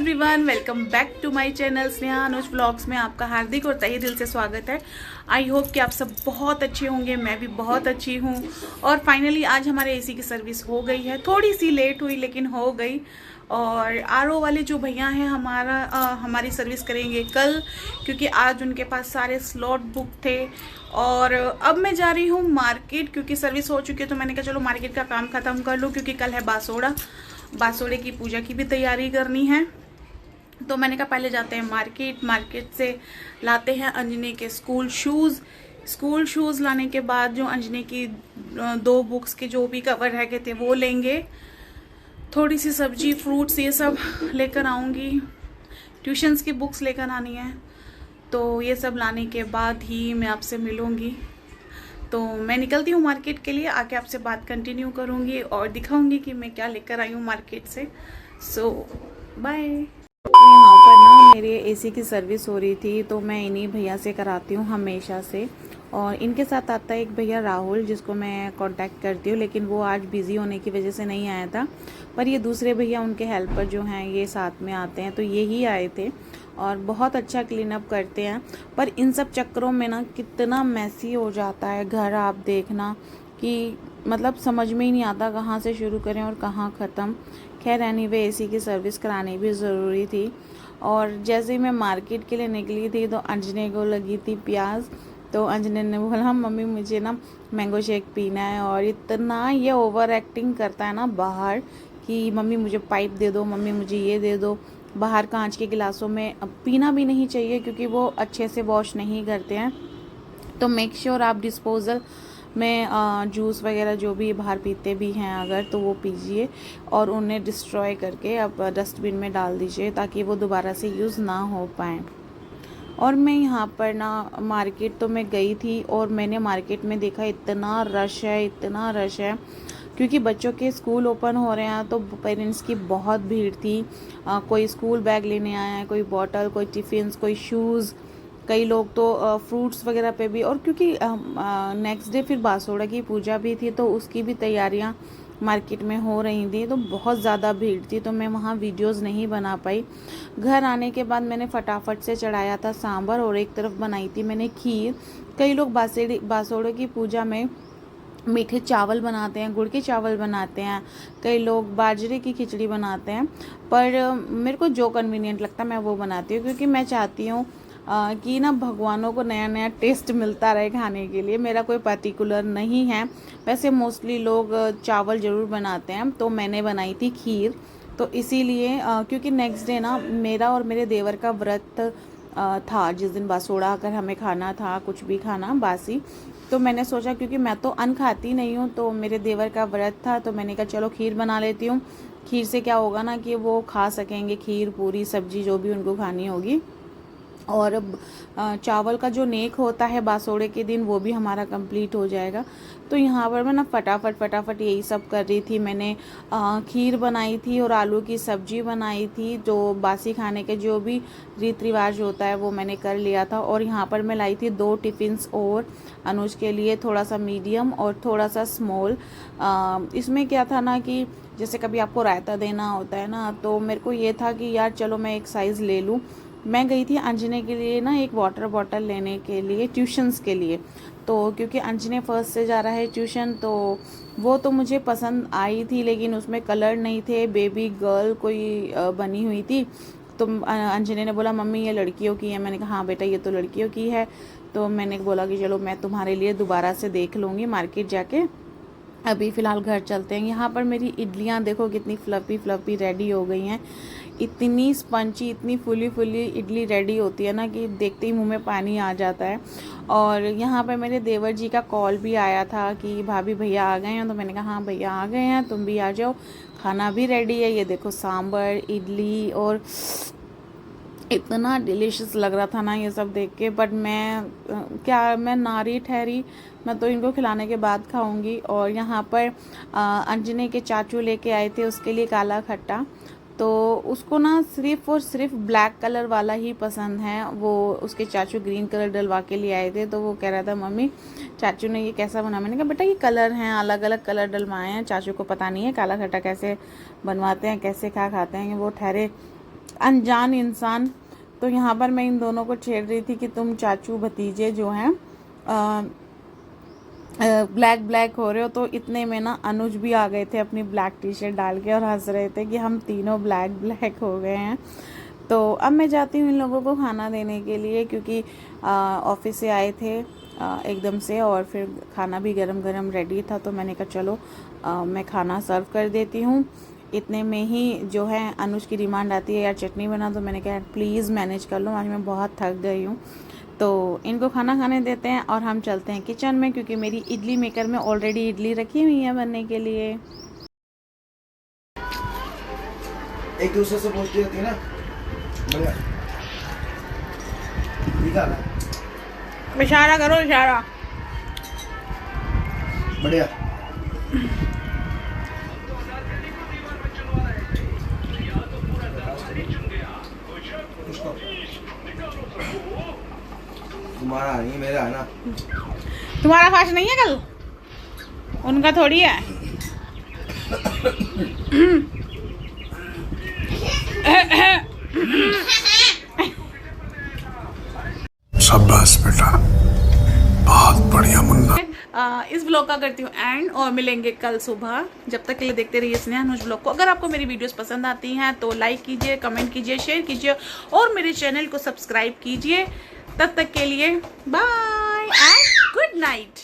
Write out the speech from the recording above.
Everyone, welcome back to my channel Sneha Anuj vlogs में आपका हार्दिक और तहे दिल से स्वागत है। आई होप कि आप सब बहुत अच्छे होंगे, मैं भी बहुत अच्छी हूँ। और फाइनली आज हमारे एसी की सर्विस हो गई है, थोड़ी सी लेट हुई लेकिन हो गई। और आरओ वाले जो भैया हैं हमारी सर्विस करेंगे कल, क्योंकि आज उनके पास सारे स्लॉट बुक थे। और अब मैं जा रही हूँ मार्केट, क्योंकि सर्विस हो चुकी है तो मैंने कहा चलो मार्केट का काम ख़त्म कर लूँ, क्योंकि कल है बासोड़े की पूजा की भी तैयारी करनी है। तो मैंने कहा पहले जाते हैं मार्केट से लाते हैं अंजनी के स्कूल शूज़ लाने के बाद जो अंजनी की 2 बुक्स के जो भी कवर रह गए थे वो लेंगे। थोड़ी सी सब्जी फ्रूट्स ये सब लेकर आऊँगी, ट्यूशन्स की बुक्स लेकर आनी है। तो ये सब लाने के बाद ही मैं आपसे मिलूँगी। तो मैं निकलती हूँ मार्केट के लिए, आके आपसे बात कंटिन्यू करूँगी और दिखाऊँगी कि मैं क्या लेकर आई हूँ मार्केट से। सो बाय। तो यहाँ पर ना मेरे एसी की सर्विस हो रही थी, तो मैं इन्हीं भैया से कराती हूँ हमेशा से। और इनके साथ आता है एक भैया राहुल, जिसको मैं कांटेक्ट करती हूँ, लेकिन वो आज बिज़ी होने की वजह से नहीं आया था। पर ये दूसरे भैया, उनके हेल्पर जो हैं, ये साथ में आते हैं, तो ये ही आए थे और बहुत अच्छा क्लीन अप करते हैं। पर इन सब चक्करों में ना कितना मैसी हो जाता है घर, आप देखना कि मतलब समझ में ही नहीं आता कहाँ से शुरू करें और कहाँ ख़त्म। खैर एनीवे एसी की सर्विस करानी भी ज़रूरी थी। और जैसे ही मैं मार्केट के लिए निकली थी तो अंजनी को लगी थी प्यास। तो अंजनी ने बोला मम्मी मुझे ना मैंगो शेक पीना है। और इतना ये ओवर एक्टिंग करता है ना बाहर कि मम्मी मुझे पाइप दे दो, मम्मी मुझे ये दे दो। बाहर कांच के गिलासों में पीना भी नहीं चाहिए, क्योंकि वो अच्छे से वॉश नहीं करते हैं। तो मेक श्योर आप डिस्पोज़ल में जूस वगैरह जो भी बाहर पीते भी हैं अगर, तो वो पीजिए और उन्हें डिस्ट्रॉय करके आप डस्टबिन में डाल दीजिए, ताकि वो दोबारा से यूज़ ना हो पाए। और मैं यहाँ पर ना मार्केट तो मैं गई थी और मैंने मार्केट में देखा इतना रश है, क्योंकि बच्चों के स्कूल ओपन हो रहे हैं, तो पेरेंट्स की बहुत भीड़ थी। कोई स्कूल बैग लेने आया है, कोई बॉटल, कोई टिफ़िन्स, कोई शूज़, कई लोग तो फ्रूट्स वगैरह पे भी। और क्योंकि नेक्स्ट डे फिर बासोड़ा की पूजा भी थी, तो उसकी भी तैयारियां मार्केट में हो रही थी, तो बहुत ज़्यादा भीड़ थी, तो मैं वहाँ वीडियोस नहीं बना पाई। घर आने के बाद मैंने फटाफट से चढ़ाया था सांभर और एक तरफ बनाई थी मैंने खीर। कई लोग बासोड़े की पूजा में मीठे चावल बनाते हैं, गुड़ के चावल बनाते हैं, कई लोग बाजरे की खिचड़ी बनाते हैं। पर मेरे को जो कन्वीनियंट लगता है मैं वो बनाती हूँ, क्योंकि मैं चाहती हूँ कि ना भगवानों को नया नया टेस्ट मिलता रहे खाने के लिए। मेरा कोई पर्टिकुलर नहीं है, वैसे मोस्टली लोग चावल ज़रूर बनाते हैं, तो मैंने बनाई थी खीर। तो इसीलिए क्योंकि नेक्स्ट डे ना मेरा और मेरे देवर का व्रत था, जिस दिन बासोड़ा अगर हमें खाना था, कुछ भी खाना बासी। तो मैंने सोचा क्योंकि मैं तो अन्न खाती नहीं हूँ, तो मेरे देवर का व्रत था, तो मैंने कहा चलो खीर बना लेती हूँ। खीर से क्या होगा ना कि वो खा सकेंगे खीर, पूरी सब्जी जो भी उनको खानी होगी। और चावल का जो नेक होता है बासोड़े के दिन, वो भी हमारा कंप्लीट हो जाएगा। तो यहाँ पर मैं ना फटाफट यही सब कर रही थी। मैंने खीर बनाई थी और आलू की सब्जी बनाई थी। जो बासी खाने के जो भी रीति रिवाज होता है वो मैंने कर लिया था। और यहाँ पर मैं लाई थी 2 टिफ़िन्स और अनुज के लिए, थोड़ा सा मीडियम और थोड़ा सा स्मॉल। इसमें क्या था ना कि जैसे कभी आपको रायता देना होता है ना, तो मेरे को ये था कि यार चलो मैं एक साइज़ ले लूँ। मैं गई थी अंजनी के लिए ना एक वाटर बॉटल लेने के लिए, ट्यूशन्स के लिए। तो क्योंकि अंजनी फर्स्ट से जा रहा है ट्यूशन, तो वो तो मुझे पसंद आई थी, लेकिन उसमें कलर नहीं थे, बेबी गर्ल कोई बनी हुई थी। तो अंजनी ने बोला मम्मी ये लड़कियों की है। मैंने कहा हाँ बेटा ये तो लड़कियों की है। तो मैंने बोला कि चलो मैं तुम्हारे लिए दोबारा से देख लूँगी मार्केट जाके, अभी फ़िलहाल घर चलते हैं। यहाँ पर मेरी इडलियाँ देखो कितनी फ्लफ़ी रेडी हो गई हैं। इतनी स्पंची, इतनी फुली इडली रेडी होती है ना कि देखते ही मुंह में पानी आ जाता है। और यहाँ पर मेरे देवर जी का कॉल भी आया था कि भाभी भैया आ गए हैं। तो मैंने कहा हाँ भैया आ गए हैं, तुम भी आ जाओ, खाना भी रेडी है। ये देखो सांभर, इडली, और इतना डिलीशियस लग रहा था ना ये सब देख के। बट मैं नारी ठहरी, मैं तो इनको खिलाने के बाद खाऊंगी। और यहाँ पर अंजनी के चाचू लेके आए थे उसके लिए काला खट्टा। तो उसको ना सिर्फ और सिर्फ ब्लैक कलर वाला ही पसंद है। वो उसके चाचू ग्रीन कलर डलवा के लिए आए थे, तो वो कह रहा था मम्मी चाचू ने ये कैसा बना। मैंने कहा बेटा ये कलर हैं, अलग अलग कलर डलवाए हैं, चाचू को पता नहीं है काला खट्टा कैसे बनवाते हैं, कैसे खाते हैं। वो ठहरे अनजान इंसान। तो यहाँ पर मैं इन दोनों को छेड़ रही थी कि तुम चाचू भतीजे जो हैं ब्लैक ब्लैक हो रहे हो। तो इतने में ना अनुज भी आ गए थे अपनी ब्लैक टी शर्ट डाल के और हंस रहे थे कि हम तीनों ब्लैक ब्लैक हो गए हैं। तो अब मैं जाती हूँ इन लोगों को खाना देने के लिए, क्योंकि ऑफिस से आए थे एकदम से और फिर खाना भी गरम गरम रेडी था। तो मैंने कहा चलो मैं खाना सर्व कर देती हूँ। इतने में ही जो है अनुज की डिमांड आती है यार चटनी बना। तो मैंने कहा प्लीज़ मैनेज कर लो, आज मैं बहुत थक गई हूँ। तो इनको खाना खाने देते हैं और हम चलते हैं किचन में, क्योंकि मेरी इडली मेकर में ऑलरेडी इडली रखी हुई है बनने के लिए। एक दूसरे से पूछती रहती है ना, बढ़िया इशारा करो, इशारा बढ़िया। तुम्हारा नहीं मेरा है ना। तुम्हारा फास्ट नहीं है कल, उनका थोड़ी है। शाबाश बेटा, बहुत बढ़िया मुन्ना। इस ब्लॉग का करती हूँ एंड और मिलेंगे कल सुबह। जब तक के लिए देखते रहिए स्नेहा अनुज ब्लॉग को। अगर आपको मेरी वीडियोस पसंद आती हैं तो लाइक कीजिए, कमेंट कीजिए, शेयर कीजिए और मेरे चैनल को सब्सक्राइब कीजिए। तब तक के लिए बाय एंड गुड नाइट।